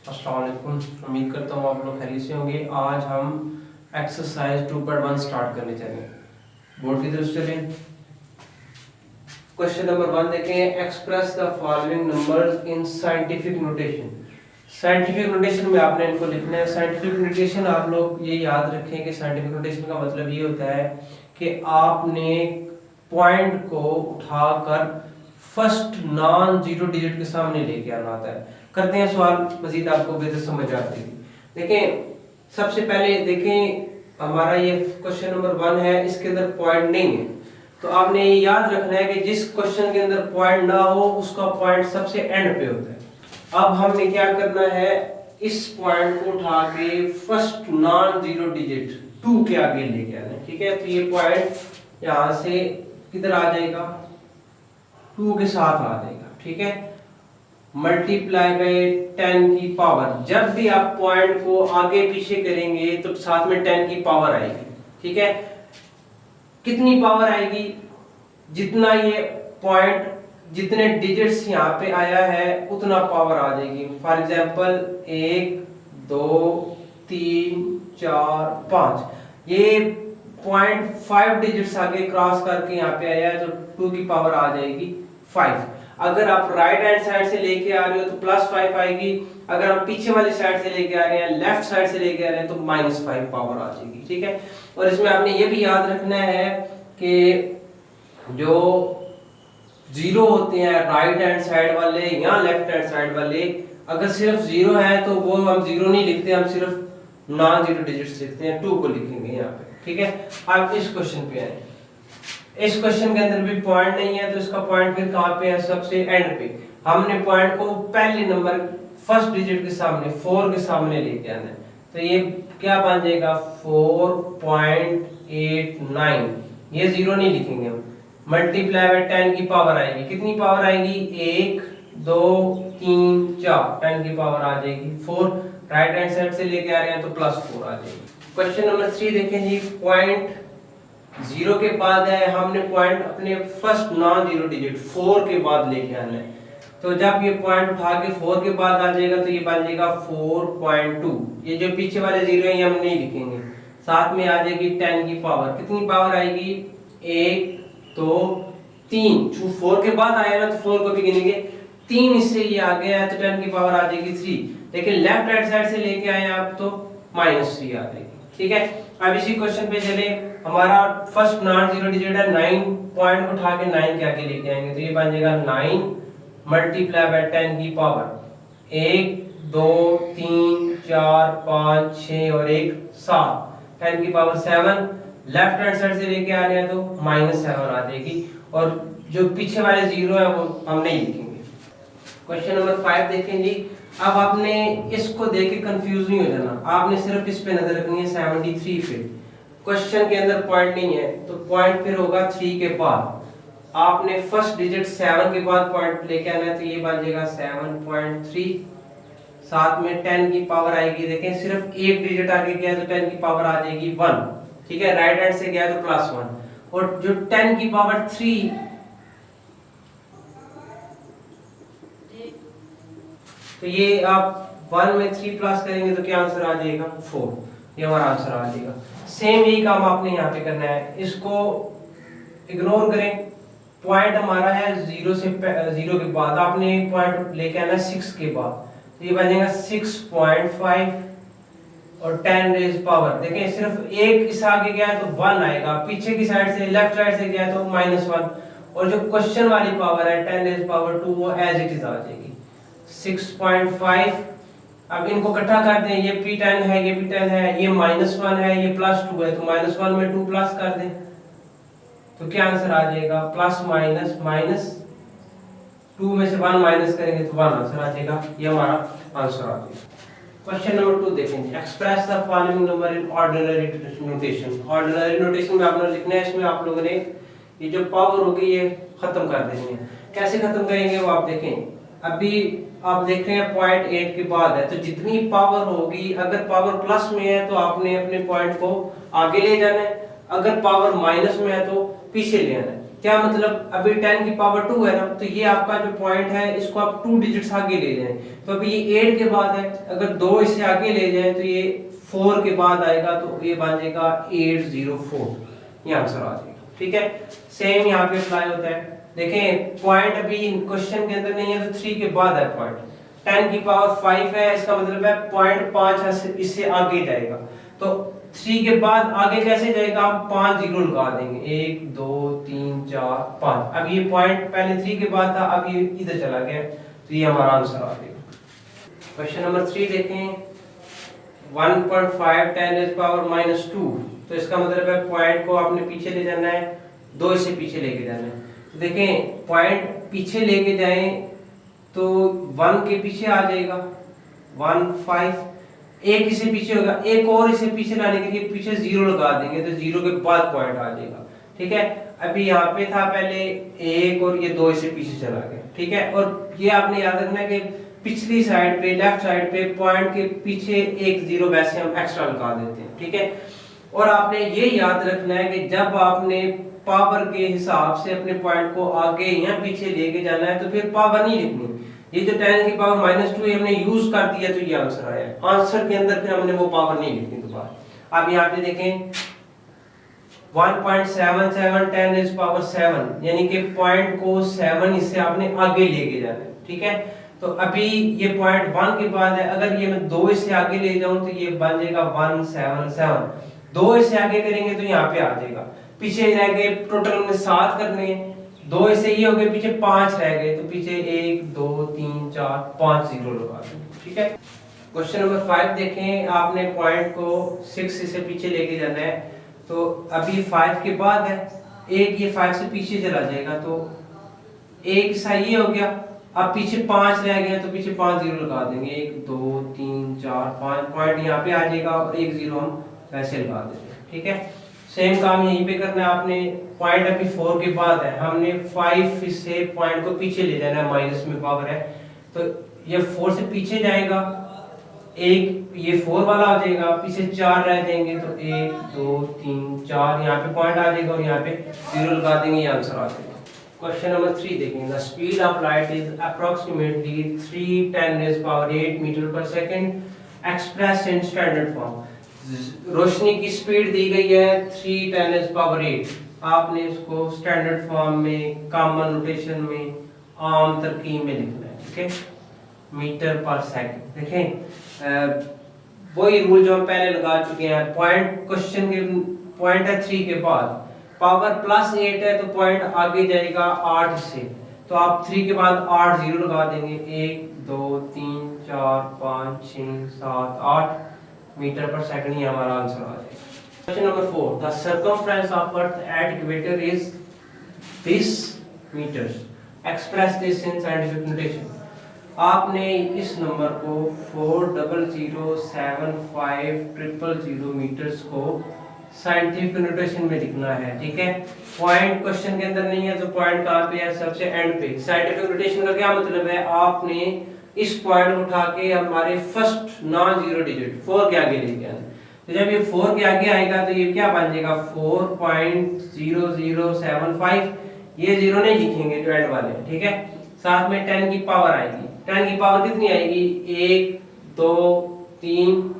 अस्सलाम वालेकुम। उम्मीद करता हूँ आप लोग खैरियत से होंगे। आज हम एक्सरसाइज 2.1 स्टार्ट करने चलें। बोर्ड की तरफ चलें। क्वेश्चन नंबर 1 देखें। Express the following numbers in scientific notation. Scientific notation में आपने इनको लिखना है। साइंटिफिक नोटेशन आप लोग ये याद रखें कि साइंटिफिक नोटेशन का मतलब ये होता है कि आपने पॉइंट को उठाकर फर्स्ट नॉन जीरो डिजिट के सामने लेके आना होता है। करते हैं सवाल, मजीद आपको बेहतर समझ आती है। देखें, सबसे पहले देखें हमारा ये क्वेश्चन नंबर 1 है, इसके अंदर पॉइंट नहीं है, तो आपने ये याद रखना है कि जिस क्वेश्चन के अंदर पॉइंट ना हो उसका पॉइंट सबसे एंड पे होता है। अब हमने क्या करना है, इस पॉइंट को उठा के फर्स्ट नॉन जीरो डिजिट 2 के आगे लेके आना है। ठीक है, तो ये पॉइंट यहां से किधर आ जाएगा, 2 के साथ आ जाएगा। ठीक है, मल्टीप्लाई बाय 10 की पावर। जब भी आप पॉइंट को आगे पीछे करेंगे तो साथ में 10 की पावर आएगी। ठीक है, कितनी पावर आएगी, जितना ये पॉइंट जितने डिजिट्स यहाँ पे आया है उतना पावर आ जाएगी। फॉर एग्जांपल 1 2 3 4 5, ये पॉइंट 5 डिजिट्स आगे क्रॉस करके यहाँ पे आया है, तो 2 की पावर आ जाएगी 5। अगर आप राइट हैंड साइड से लेके आ रहे हो तो +5 आएगी। अगर आप पीछे वाली साइड से लेके आ रहे हैं, लेफ्ट साइड से लेके आ रहे हैं, तो -5 पावर आ जाएगी। ठीक है, और इसमें आपने ये भी याद रखना है कि जो जीरो होते हैं राइट हैंड साइड वाले या लेफ्ट हैंड साइड वाले, अगर सिर्फ जीरो है तो वो हम जीरो नहीं लिखते, हम सिर्फ नॉन जीरो डिजिट्स लिखते हैं, 2 को लिखेंगे यहाँ पे। ठीक है, आप इस क्वेश्चन पे आए। इस क्वेश्चन के अंदर भी पॉइंट नहीं है, तो इसका पॉइंट फिर कहाँ पे है, सबसे एंड पे। हमने पॉइंट को पहले नंबर फर्स्ट डिजिट के सामने 4 के सामने लेके आना है, तो ये क्या बन जाएगा 4.89। ये जीरो नहीं लिखेंगे हम, मल्टीप्लाई बाय 10 की पावर आएगी। कितनी पावर आएगी, 1 2 3 4, 10 की पावर आ जाएगी 4। राइट हैंड साइड से लेके आ रहे हैं तो +4 आ जाएगी। क्वेश्चन नंबर 3 देखें जी। पॉइंट 0 के बाद है, हमने पॉइंट अपने फर्स्ट नॉन जीरो डिजिट 4 के बाद लेके आना है, तो जब ये पॉइंट उठा के 4 के बाद आ जाएगा तो ये बन जाएगा 4.2। ये जो पीछे वाले जीरो है ये हम नहीं लिखेंगे, साथ में आ जाएगी 10 की पावर। कितनी पावर आएगी, 1 2 3। 4 के बाद आया ना तो 4 को भी गिनेंगे, 3 इससे ये आ गया है तो 10 की पावर आ जाएगी 3। लेकिन लेफ्ट हैंड साइड से लेके आए आप तो -3 आ जाएगी। ठीक है, अब इसी क्वेश्चन पे चले। हमारा फर्स्ट नॉन जीरो डिजिट है 9, पॉइंट उठा के 9 के आगे लेके आएंगे, तो ये बन जाएगा 9 मल्टीप्लाई बाय 10 की पावर 1 2 3 4 5 6 और 1 7, 10 की पावर 7। लेफ्ट हैंड साइड से लेके आ रहे हैं तो -7 आ जाएगी, और जो पीछे वाले जीरो है वो हम नहीं लिखेंगे। क्वेश्चन नंबर 5 देखें जी। अब आपने इसको देख के कंफ्यूज नहीं हो जाना, आपने सिर्फ इस पे नजर रखनी है 73 पे। क्वेश्चन के अंदर पॉइंट नहीं है तो पॉइंट फिर होगा 3 के बाद। आपने फर्स्ट डिजिट 7 के बाद पॉइंट लेके आना है, तो ये बन जाएगा 7.3। साथ में 10 की पावर आएगी। देखें, सिर्फ एक डिजिट आगे गया तो 10 की पावर आ जाएगी 1। ठीक है, राइट हैंड से गया तो +1, और जो 10 की पावर 3, तो ये आप 1 में 3 प्लस करेंगे तो क्या आंसर आ जाएगा 4। ये हमारा आंसर आ जाएगा। सेम यही काम आपने यहाँ पे करना है, इसको इग्नोर करें। पॉइंट हमारा है 0 से 0 के बाद, आपने पॉइंट लेके आना 6 के बाद, तो ये बन जाएगा 6.5 और 10 रेज पावर। देखें, सिर्फ एक इस आगे गया तो 1 आएगा, पीछे की साइड से लेफ्ट साइड से गया तो -1, और जो क्वेश्चन वाली पावर है 10 रेज पावर 2 वो एज इट इज आ जाएगी 6.5। अब इनको इकट्ठा कर दें, ये P10 है, ये P10 है, ये -1 है, ये +2 है, तो -1 में 2 प्लस कर दें तो क्या आंसर आ जाएगा, -2 में से 1 माइनस करेंगे तो 1 आंसर आ जाएगा। ये हमारा आंसर आ जाएगा। क्वेश्चन नंबर 2 देखेंगे। Express the following number in ordinary notation. Ordinary notation में आपने लिखना है, इसमें आप लोगों ने ये जो पावर होगी ये खत्म कर देनी है। कैसे खत्म करेंगे वो आप देखें। अभी आप देख रहे हैं पॉइंट 8 के बाद है, तो जितनी पावर होगी, अगर पावर प्लस में है तो आपने अपने पॉइंट को आगे ले जाना है, अगर पावर माइनस में है तो पीछे ले आना है। क्या मतलब अभी 10 की पावर 2 है ना, तो ये आपका जो पॉइंट है इसको आप 2 डिजिट्स आगे ले जाएं, तो अभी ये 8 के बाद है, अगर 2 इसे आगे ले जाएं तो ये 4 के बाद आएगा, तो ये बन जाएगा 804, ये आंसर आ जाएगा। ठीक है, सेम यहाँ पे अप्लाई होता है। देखें पॉइंट अभी क्वेश्चन के अंदर नहीं है, तो 3 के बाद है पॉइंट, 10 की पावर 5 है, इसका मतलब है पॉइंट 5 इससे आगे जाएगा, तो 3 के बाद आगे कैसे जाएगा, हम 5 जीरो लगा देंगे, 1 2 3 4 5। अब ये पॉइंट पहले 3 के बाद था, अब ये इधर चला गया, तो ये हमारा आंसर आ गया। क्वेश्चन नंबर 3 देखें, 1.5 10 -2, तो इसका मतलब है पॉइंट को आपने पीछे ले जाना है, 2 से पीछे लेके जाना है। तो देखें पॉइंट पीछे लेके जाएं तो 1 के पीछे आ जाएगा 1 5, एक इसे पीछे होगा, एक और इसे पीछे लाने के लिए पीछे 0 लगा देंगे, तो 0 के बाद पॉइंट आ जाएगा। ठीक है, अभी यहाँ पे था पहले 1 और ये 2 इसे पीछे चला गया। ठीक है, और ये आपने याद रखना है कि पिछली साइड पे लेफ्ट साइड पे पॉइंट के पीछे एक 0 वैसे हम एक्स्ट्रा लगा देते हैं। ठीक है, और आपने ये याद रखना है कि जब आपने पावर के हिसाब से अपने पॉइंट को आगे या पीछे लेके जाना है, तो फिर पावर नहीं लिखनी, ये जो 10 की पावर -2 हमने यूज कर दिया, तो ये आंसर आया। आंसर के अंदर फिर हमने वो पावर नहीं लिखनी दोबारा। अब यहाँ पे देखें 1.77 10⁻⁷, यानी कि पॉइंट को 7 इससे आपने आगे लेके जाना है। ठीक है, तो अभी ये पॉइंट 1 के बाद है, अगर ये मैं 2 इससे आगे ले जाऊं तो ये बन जाएगा 177, 2 इससे आगे करेंगे तो यहाँ पे आ जाएगा, पीछे रह गए टोटल में 7 करने हैं, 2 इससे ये हो गए, पीछे 5 रह गए, तो पीछे 1 2 3 4 5 0 लगा देंगे। ठीक है, क्वेश्चन नंबर 5 देखें, आपने पॉइंट को 6 से पीछे लेके जाना है, तो अभी 5 के बाद है, एक ये 5 से पीछे चला जाएगा, तो एक हिस्सा ये हो गया, अब पीछे 5 रह गए, तो पीछे 5 0 लगा देंगे, 1 2 3 4 5, पॉइंट यहाँ पे आ जाएगा और 1 0 हम वैसे लगा देंगे। ठीक है, सेम काम यहीं पे करना है आपने। पॉइंट अभी 4 के बाद है, हमने 5 से पॉइंट को पीछे ले जाना है, माइनस में पावर है, तो ये 4 से पीछे जाएगा, एक ये 4 वाला हो जाएगा, पीछे 4 रह जाएंगे, तो 1 2 3 4 यहाँ पे पॉइंट आ जाएगा और यहाँ पे 0 लगा देंगे, ये आंसर आ जाएगा। क्वेश्चन नंबर 3 देखेंगे, the speed of light is approximately 3 × 10⁸ metre per second express in standard form. रोशनी की स्पीड दी गई है 3 × 10⁸, आपने इसको स्टैंडर्ड फॉर्म में, कॉमन नोटेशन में, आम तरकीब में लिखना है। ठीक है, मीटर पर सेकंड। देखें वही रूल जो हम पहले लगा चुके हैं, पॉइंट क्वेश्चन के पॉइंट है 3 के बाद, पावर +8 है, तो पॉइंट आगे जाएगा 8 से, तो आप 3 के बाद 8 0 लगा देंगे, 1 2 3 4 5 6 7 8 मीटर पर सेकंड, ही हमारा आंसर आ जाएगा। Question number 4, the circumference of earth at equator is this meters, express this in scientific notation. आपने इस नंबर को 4007500 मीटर्स को साइंटिफिक नोटेशन में लिखना है। ठीक है, पॉइंट क्वेश्चन के अंदर नहीं है, तो पॉइंट कहाँ पे है, सबसे एंड पे। साइंटिफिक नोटेशन का क्या मतलब है, आपने इस पॉइंट को उठा के हमारे फर्स्ट नॉन जीरो डिजिट 4 के आगे लेके आना, तो जब ये 4 के आगे आएगा तो ये क्या बन जाएगा 4.0075, ये 0 नहीं लिखेंगे जो एंड वाले हैं। ठीक है, साथ में 10 की पावर आएगी, 10 की पावर कितनी आएगी, 1 2 3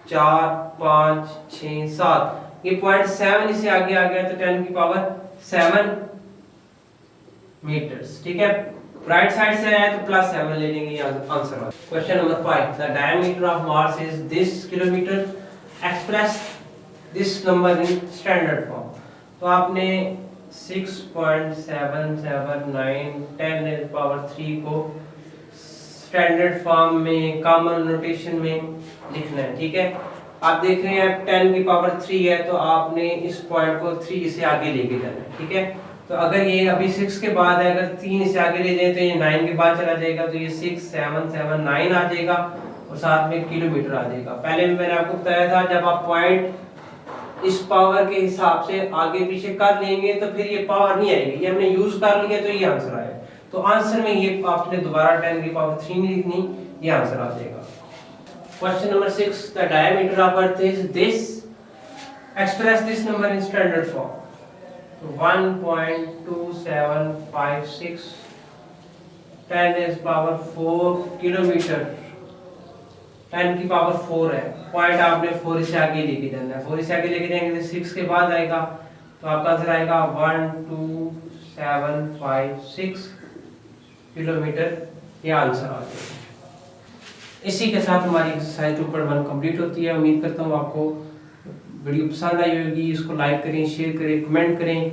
4 5 6 7, ये पॉइंट 7 इससे आगे आ गया, तो 10 की पावर 7 मीटर्स। ठीक है, राइट साइड से आया तो +7 ले लेंगे, ये आंसर है। Question number 5, the diameter of Mars is this kilometre, express this number in standard form. तो आपने 6.779 10⁻³ को स्टैंडर्ड फॉर्म में, कॉमन नोटेशन में लिखना है। ठीक है, आप देख रहे हैं 10 की पावर 3 है, तो आपने इस पॉइंट को 3 से आगे लेके जाना है। ठीक है, तो अगर ये अभी 6 के बाद है, अगर 3 से आगे ले जाए तो ये 9 के बाद चला जाएगा, तो ये 6779 आ जाएगा और साथ में किलोमीटर आ जाएगा। पहले भी मैंने आपको बताया था, जब आप पॉइंट इस पावर के हिसाब से आगे पीछे कर लेंगे तो फिर ये पावर नहीं आएगी, ये हमने यूज कर लिया तो ये आंसर आया। तो आंसर में ये आपने दोबारा 10 की पावर 3 नहीं लिखनी, ये आंसर आ जाएगा। Question number 6, the diameter of earth is this, express this number in standard form. 1.2756 10⁻⁴ kilometre, 10⁻⁴ है। पॉइंट आपने 4 से आगे लेके जाना है, 4 से आगे लेके जाएंगे तो 6 के बाद आएगा, तो आपका आंसर आएगा 12756 किलोमीटर, ये आंसर आ जाएगा। इसी के साथ हमारी एक्सरसाइज 2.1 कंप्लीट होती है। उम्मीद करता हूँ आपको वीडियो पसंद आई होगी। इसको लाइक करें, शेयर करें, कमेंट करें